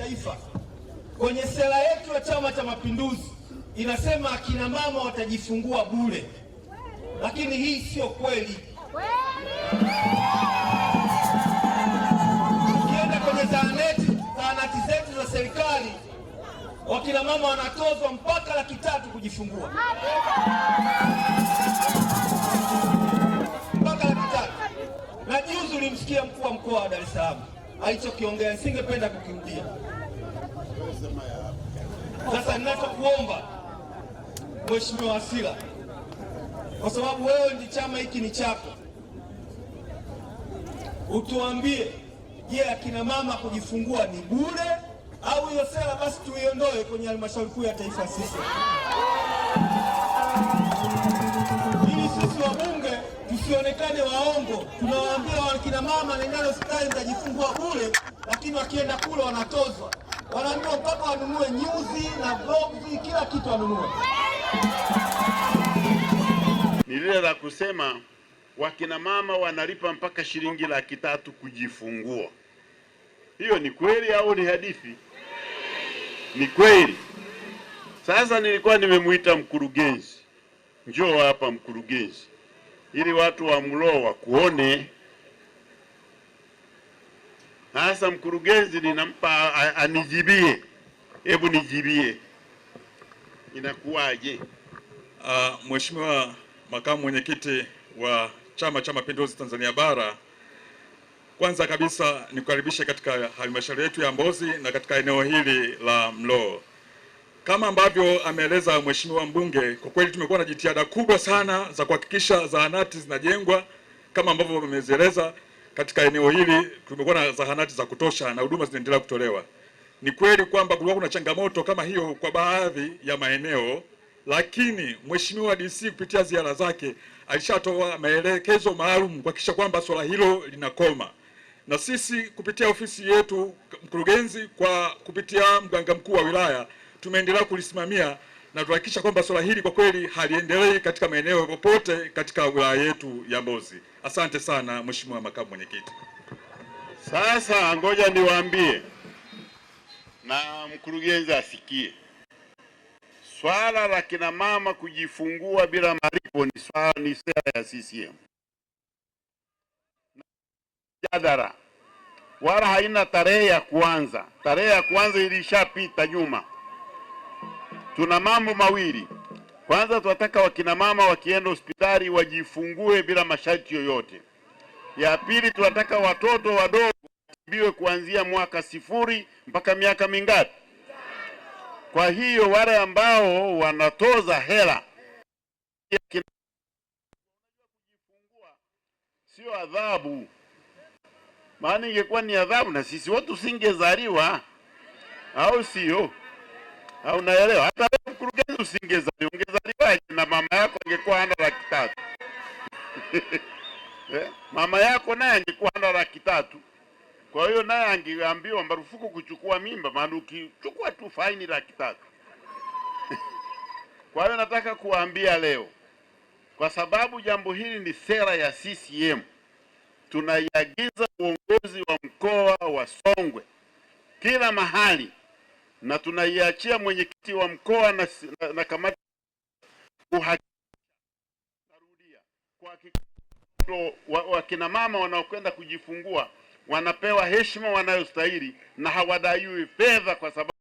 Taifa, kwenye sera yetu ya Chama cha Mapinduzi inasema akina mama watajifungua bure, lakini hii sio kweli. Ukienda kwenye zahanati zetu za serikali, wakina mama wanatozwa mpaka Laki3 kujifungua, mpaka Laki3. Na juzi ulimsikia mkuu wa mkoa wa Dar es Salaam alichokiongea, nisingependa kukirudia. Sasa ninachokuomba Mheshimiwa Wasira, kwa sababu wewe ndi chama hiki ni chako, utuambie, je, akina mama kujifungua ni bure au hiyo sera basi tuiondoe kwenye halmashauri kuu ya taifa CCM, ili sisi wabunge tusionekane waongo. Tunawaambia wakina mama nendeni hospitali mtajifungua bure, lakini wakienda kule wanatozwa, wanaambiwa mpaka wanunue nyuzi na gloves, kila kitu wanunue. Ni lile la kusema wakina mama wanalipa mpaka shilingi Laki3 kujifungua. Hiyo ni kweli au ni hadithi? Ni kweli. Sasa nilikuwa nimemuita mkurugenzi, njoo hapa mkurugenzi, ili watu wa Mlowo kuone. Sasa mkurugenzi ninampa anijibie, hebu nijibie, inakuwaje? Mheshimiwa Makamu Mwenyekiti wa Chama cha Mapinduzi Tanzania Bara, kwanza kabisa nikukaribishe katika halmashauri yetu ya Mbozi na katika eneo hili la Mlowo. Kama ambavyo ameeleza Mheshimiwa mbunge, kwa kweli tumekuwa na jitihada kubwa sana za kuhakikisha zahanati zinajengwa kama ambavyo wamezieleza. Katika eneo hili tumekuwa na zahanati za kutosha na huduma zinaendelea kutolewa. Ni kweli kwamba kulikuwa kuna changamoto kama hiyo kwa baadhi ya maeneo, lakini Mheshimiwa DC kupitia ziara zake alishatoa maelekezo maalum kuhakikisha kwamba swala hilo linakoma. Na sisi kupitia ofisi yetu mkurugenzi, kwa kupitia mganga mkuu wa wilaya, tumeendelea kulisimamia na tuhakikisha kwamba swala hili kwa kweli haliendelei katika maeneo popote katika wilaya yetu ya Mbozi. Asante sana Mheshimiwa Makamu Mwenyekiti. Sasa ngoja niwaambie na mkurugenzi asikie. Swala la kina mama kujifungua bila malipo ni sera ya CCM. Jadara wala haina tarehe ya kuanza. Tarehe ya kuanza ilishapita nyuma. Tuna mambo mawili. Kwanza, tunataka wakina mama wakienda hospitali wajifungue bila masharti yoyote. Ya pili, tunataka watoto wadogo watibiwe kuanzia mwaka 0 mpaka miaka mingapi? Kwa hiyo wale ambao wanatoza hela sio adhabu. Maana ingekuwa ni adhabu na sisi wote usingezaliwa, au sio? Au naelewa? Hata wewe mkurugenzi usingezaliwa, ungezaliwa na mama yako angekuwa ana Laki3. Mama yako naye angekuwa ana Laki3. Kwa hiyo naye angeambiwa marufuku kuchukua mimba, maana ukichukua tu faini Laki3. Kwa hiyo nataka kuambia leo, kwa sababu jambo hili ni sera ya CCM, tunaiagiza uongozi wa mkoa wa Songwe kila mahali, na tunaiachia mwenyekiti wa mkoa na kamati wakina mama wanaokwenda kujifungua wanapewa heshima wanayostahili na hawadaiwi fedha kwa sababu